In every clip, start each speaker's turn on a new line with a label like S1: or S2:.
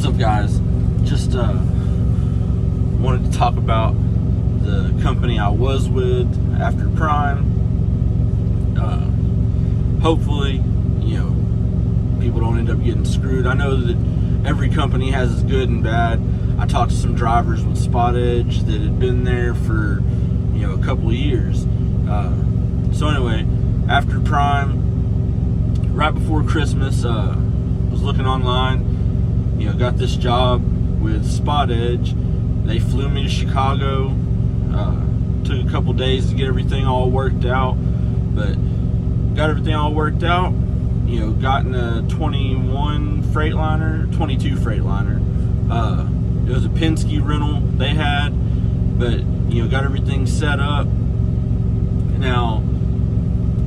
S1: up, guys? Just wanted to talk about the company I was with after Prime. Hopefully, people don't end up getting screwed. I know that every company has its good and bad. I talked to some drivers with Spot Edge that had been there for a couple of years. So anyway, after Prime, right before Christmas, was looking online. Got this job with Spot Edge. They flew me to Chicago. Took a couple days to get everything all worked out, but got everything all worked out. Got in a 22 Freightliner. It was a Penske rental they had, but got everything set up. Now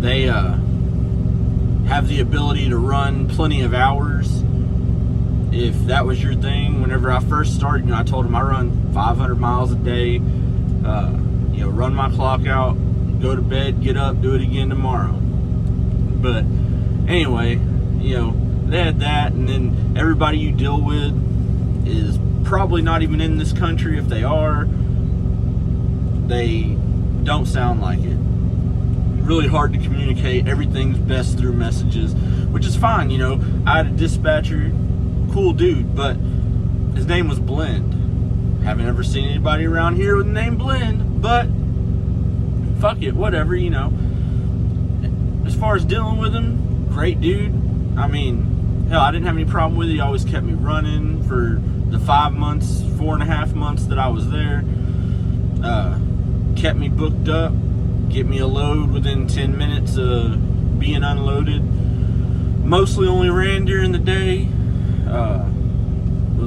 S1: they have the ability to run plenty of hours. If that was your thing, whenever I first started, I told them I run 500 miles a day. Run my clock out, go to bed, get up, do it again tomorrow. But anyway, they had that, and then everybody you deal with is probably not even in this country. If they are, they don't sound like it. Really hard to communicate. Everything's best through messages, which is fine. I had a dispatcher, cool dude, but his name was Blend. Haven't ever seen anybody around here with the name Blend, but fuck it, whatever. As far as dealing with him, great dude. I didn't have any problem with it. He always kept me running for the 4.5 months that I was there. Kept me booked up, get me a load within 10 minutes of being unloaded. Mostly only ran during the day. A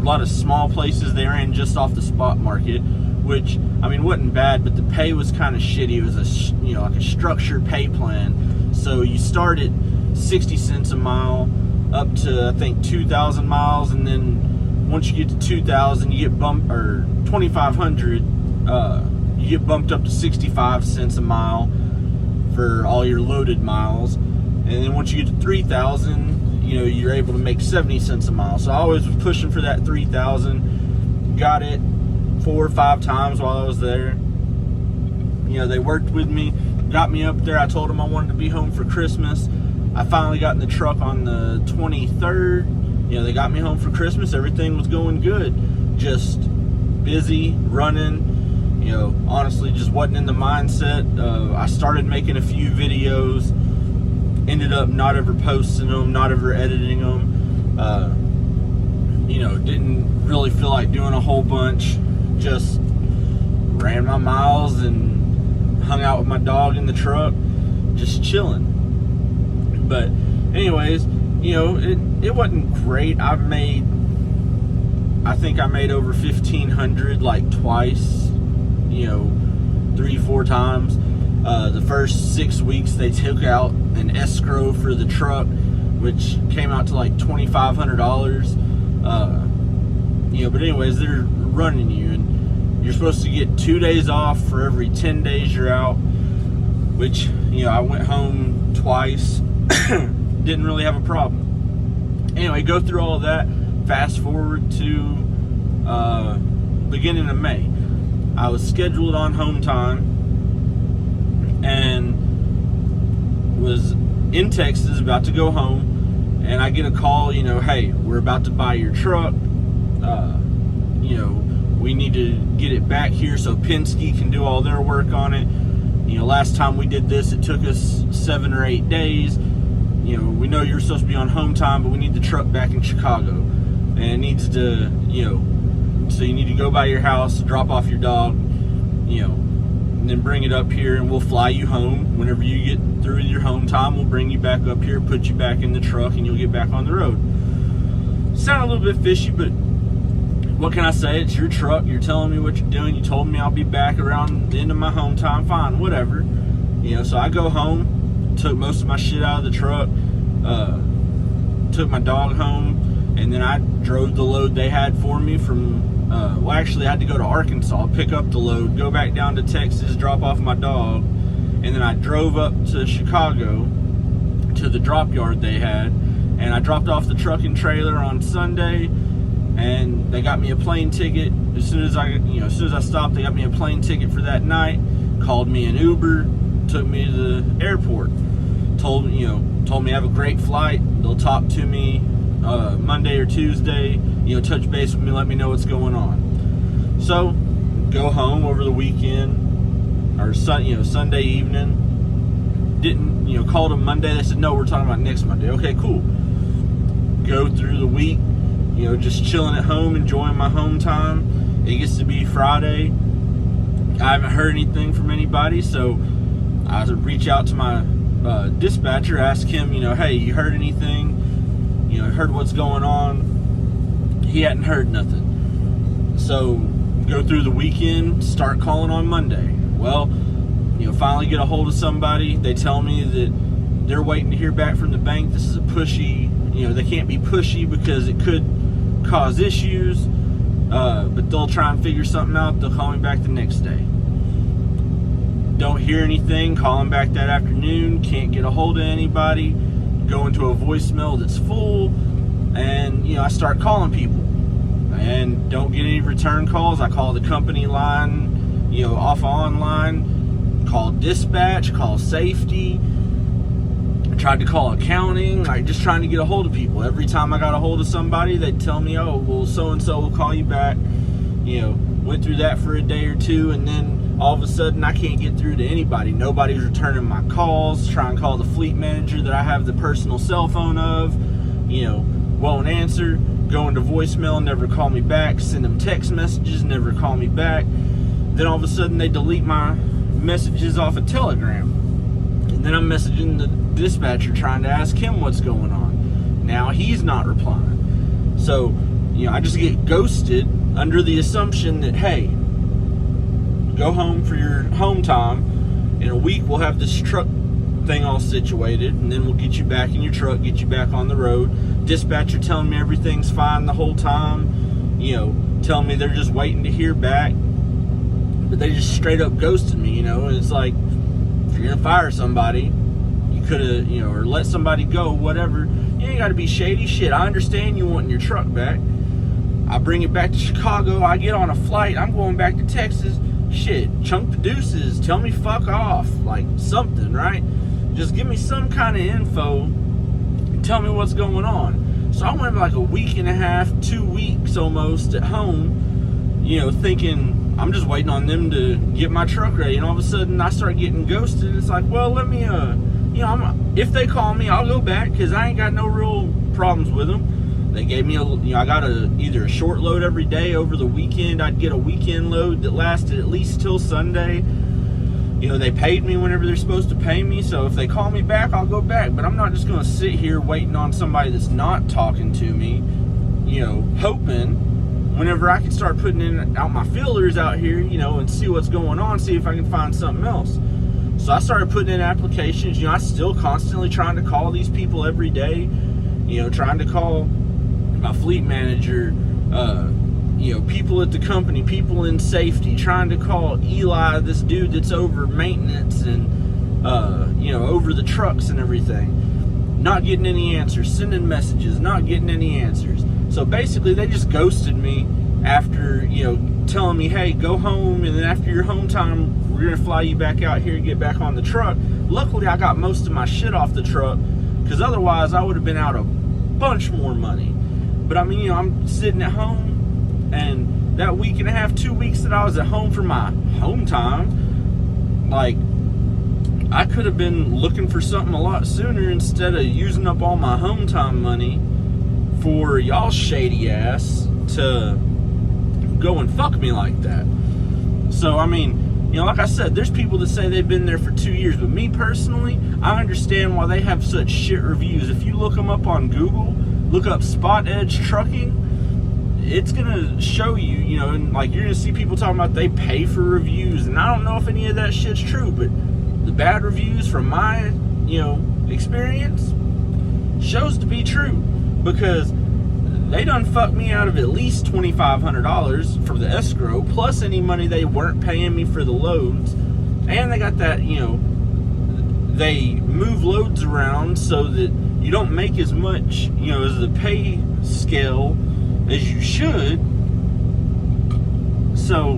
S1: lot of small places they ran just off the spot market, which wasn't bad, but the pay was kind of shitty. It was like a structured pay plan. So you start at 60 cents a mile up to I think 2,000 miles, and then once you get to 2,000, you get bumped, or 2,500, you get bumped up to 65 cents a mile for all your loaded miles, and then once you get to 3,000, you're able to make 70 cents a mile. So I always was pushing for that 3,000. Got it 4 or 5 times while I was there. They worked with me, got me up there. I told them I wanted to be home for Christmas. I finally got in the truck on the 23rd. They got me home for Christmas. Everything was going good. Just busy, running. Honestly, just wasn't in the mindset. I started making a few videos. Ended up not ever posting them, not ever editing them. Didn't really feel like doing a whole bunch. Just ran my miles and hung out with my dog in the truck, just chilling. But anyways, it wasn't great. I think I made over 1,500 like twice, 3-4 times. The first 6 weeks they took out an escrow for the truck, which came out to like $2,500. But anyways, they're running you, and you're supposed to get 2 days off for every 10 days you're out, which, I went home twice. Didn't really have a problem. Anyway, go through all of that. Fast forward to beginning of May. I was scheduled on home time and was in Texas, about to go home, and I get a call, hey, we're about to buy your truck. We need to get it back here so Penske can do all their work on it. Last time we did this, it took us 7 or 8 days. We know you're supposed to be on home time, but we need the truck back in Chicago, and it needs to, so you need to go by your house, drop off your dog, and then bring it up here, and we'll fly you home. Whenever you get through your home time, we'll bring you back up here, put you back in the truck, and you'll get back on the road. Sound a little bit fishy, but what can I say? It's your truck. You're telling me what you're doing. You told me I'll be back around the end of my home time. Fine, whatever. So I go home, took most of my shit out of the truck, took my dog home, and then I drove the load they had for me from, actually I had to go to Arkansas, pick up the load, go back down to Texas, drop off my dog, and then I drove up to Chicago to the drop yard they had, and I dropped off the truck and trailer on Sunday, and they got me a plane ticket. As soon as I stopped, they got me a plane ticket for that night, called me an Uber, took me to the airport, told me have a great flight. They'll talk to me Monday or Tuesday, touch base with me, let me know what's going on. So go home over the weekend or Sunday evening. Didn't called them Monday. They said no, we're talking about next Monday. Okay, cool. Go through the week, just chilling at home, enjoying my home time. It gets to be Friday. I haven't heard anything from anybody, so I reach out to my dispatcher, ask him, hey, you heard anything? Heard what's going on? He hadn't heard nothing. So go through the weekend, start calling on Monday. Well, finally get a hold of somebody. They tell me that they're waiting to hear back from the bank. This is a pushy, they can't be pushy because it could cause issues, but they'll try and figure something out. They'll call me back the next day. Don't hear anything, call them back that afternoon, can't get a hold of anybody, go into a voicemail that's full, and I start calling people and don't get any return calls. I call the company line, off online, call dispatch, call safety. I tried to call accounting, just trying to get a hold of people. Every time I got a hold of somebody, they'd tell me, oh, well, so-and-so will call you back. Went through that for a day or two, and then all of a sudden I can't get through to anybody. Nobody's returning my calls. Try and call the fleet manager that I have the personal cell phone of, won't answer. Go into voicemail, never call me back. Send them text messages, never call me back. Then all of a sudden they delete my messages off of Telegram. And then I'm messaging the dispatcher trying to ask him what's going on. Now he's not replying. So, I just get ghosted under the assumption that, hey, go home for your home time. In a week, we'll have this truck thing all situated, and then we'll get you back in your truck, get you back on the road. Dispatcher telling me everything's fine the whole time, telling me they're just waiting to hear back. But they just straight up ghosted me, and it's like, if you're gonna fire somebody, you could have, or let somebody go, whatever. You ain't gotta be shady. Shit, I understand you wanting your truck back. I bring it back to Chicago, I get on a flight, I'm going back to Texas. Shit, chunk the deuces, tell me fuck off, like something, right? Just give me some kind of info and tell me what's going on. So I went like a week and a half, 2 weeks almost at home, thinking I'm just waiting on them to get my truck ready. And all of a sudden I start getting ghosted. It's like, well, let me, if they call me, I'll go back because I ain't got no real problems with them. They gave me I got either a short load every day. Over the weekend, I'd get a weekend load that lasted at least till Sunday. They paid me whenever they're supposed to pay me. So if they call me back, I'll go back. But I'm not just going to sit here waiting on somebody that's not talking to me, hoping whenever I can start putting out my feelers out here, and see what's going on, see if I can find something else. So I started putting in applications. I still constantly trying to call these people every day, trying to call my fleet manager, people at the company, people in safety, trying to call Eli, this dude that's over maintenance and, over the trucks and everything. Not getting any answers, sending messages, not getting any answers. So basically they just ghosted me after, telling me, hey, go home, and then after your home time, we're going to fly you back out here and get back on the truck. Luckily, I got most of my shit off the truck, because otherwise I would have been out a bunch more money. But I'm sitting at home, and that week and a half, 2 weeks that I was at home for my home time, like, I could have been looking for something a lot sooner instead of using up all my home time money for y'all shady ass to go and fuck me like that. So, like I said, there's people that say they've been there for 2 years, but me personally, I understand why they have such shit reviews. If you look them up on Google, look up Spot Edge Trucking, it's gonna show you, and like you're gonna see people talking about they pay for reviews, and I don't know if any of that shit's true, but the bad reviews from my, experience shows to be true, because they done fucked me out of at least $2,500 for the escrow, plus any money they weren't paying me for the loads, and they got that, they move loads around so that you don't make as much, as the pay scale, as you should. So,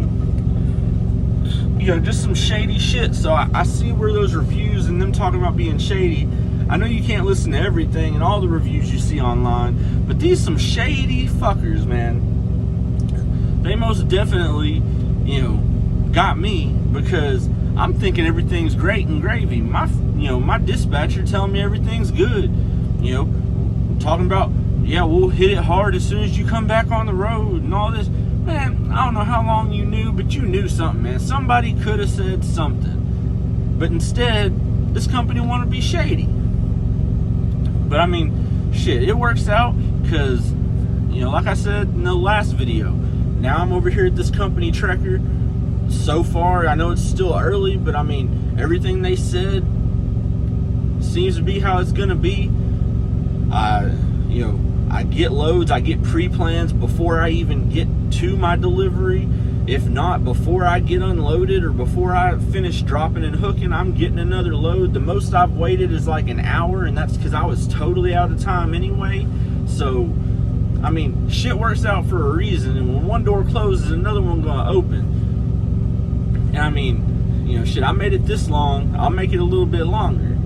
S1: you know, just some shady shit. So I see where those reviews and them talking about being shady. I know you can't listen to everything and all the reviews you see online, but these some shady fuckers, man. They most definitely, you know, got me, because I'm thinking everything's great and gravy. My dispatcher telling me everything's good. You know, talking about, yeah, we'll hit it hard as soon as you come back on the road and all this. Man, I don't know how long you knew, but you knew something, man. Somebody could have said something. But instead, this company wanted to be shady. But I mean, shit, it works out because, you know, like I said in the last video, now I'm over here at this company, Trekker. So far, I know it's still early, but I mean, everything they said seems to be how it's gonna be. I get loads, I get pre-plans before I even get to my delivery. If not, before I get unloaded or before I finish dropping and hooking, I'm getting another load. The most I've waited is like an hour, and that's because I was totally out of time anyway. So, I mean, shit works out for a reason, and when one door closes, another one gonna open. And I mean, you know, shit, I made it this long, I'll make it a little bit longer.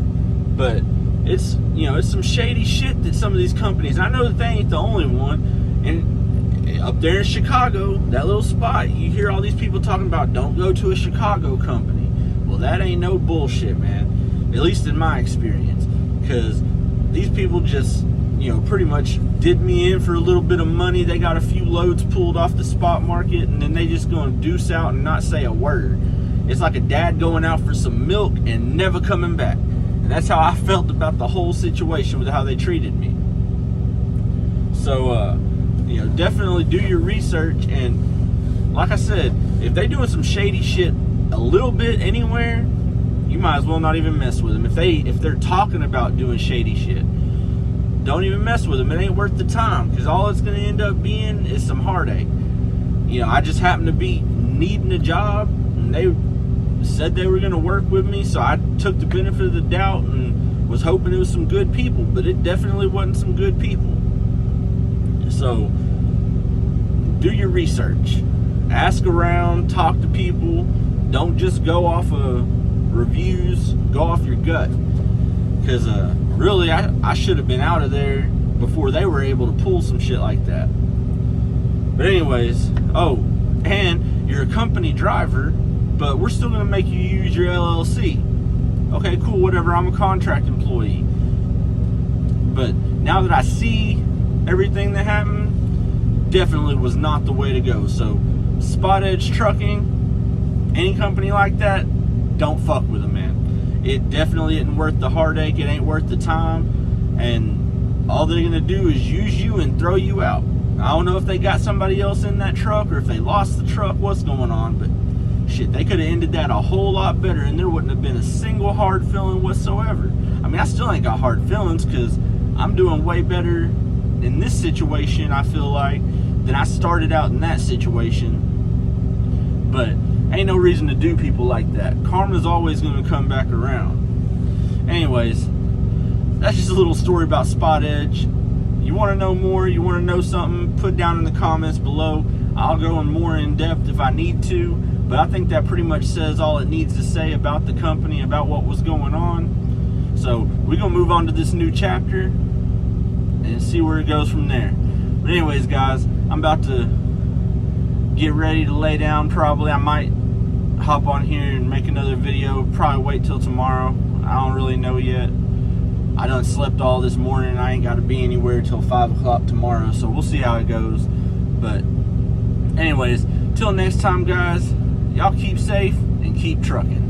S1: But it's, you know, it's some shady shit that some of these companies, I know that they ain't the only one. And up there in Chicago, that little spot, you hear all these people talking about, don't go to a Chicago company. Well, that ain't no bullshit, man. At least in my experience. Because these people just, you know, pretty much did me in for a little bit of money. They got a few loads pulled off the spot market, and then they just gonna deuce out and not say a word. It's like a dad going out for some milk and never coming back. And that's how I felt about the whole situation with how they treated me. So, you know, definitely do your research. And like I said, if they doing some shady shit a little bit anywhere, you might as well not even mess with them. If they're talking about doing shady shit, don't even mess with them. It ain't worth the time, because all it's going to end up being is some heartache. You know, I just happened to be needing a job, and they said they were going to work with me, so I took the benefit of the doubt and was hoping it was some good people, but it definitely wasn't some good people. So do your research, ask around, talk to people. Don't just go off of reviews, go off your gut, because really I should have been out of there before they were able to pull some shit like that. But anyways, oh, and you're a company driver, but we're still going to make you use your LLC. Okay, cool, whatever, I'm a contract employee. But now that I see everything that happened, definitely was not the way to go. So, Spot Edge Trucking, any company like that, don't fuck with them, man. It definitely isn't worth the heartache, it ain't worth the time, and all they're going to do is use you and throw you out. I don't know if they got somebody else in that truck, or if they lost the truck, what's going on, but shit, they could have ended that a whole lot better, and there wouldn't have been a single hard feeling whatsoever. I mean, I still ain't got hard feelings, because I'm doing way better in this situation, I feel like, than I started out in that situation. But ain't no reason to do people like that. Karma's always going to come back around. Anyways, that's just a little story about Spot Edge. You want to know more, you want to know something, put down in the comments below. I'll go in more in depth if I need to. But I think that pretty much says all it needs to say about the company, about what was going on. So we're going to move on to this new chapter and see where it goes from there. But anyways, guys, I'm about to get ready to lay down probably. I might hop on here and make another video. Probably wait till tomorrow. I don't really know yet. I done slept all this morning. I ain't got to be anywhere till 5 o'clock tomorrow. So we'll see how it goes. But anyways, till next time, guys. Y'all keep safe and keep trucking.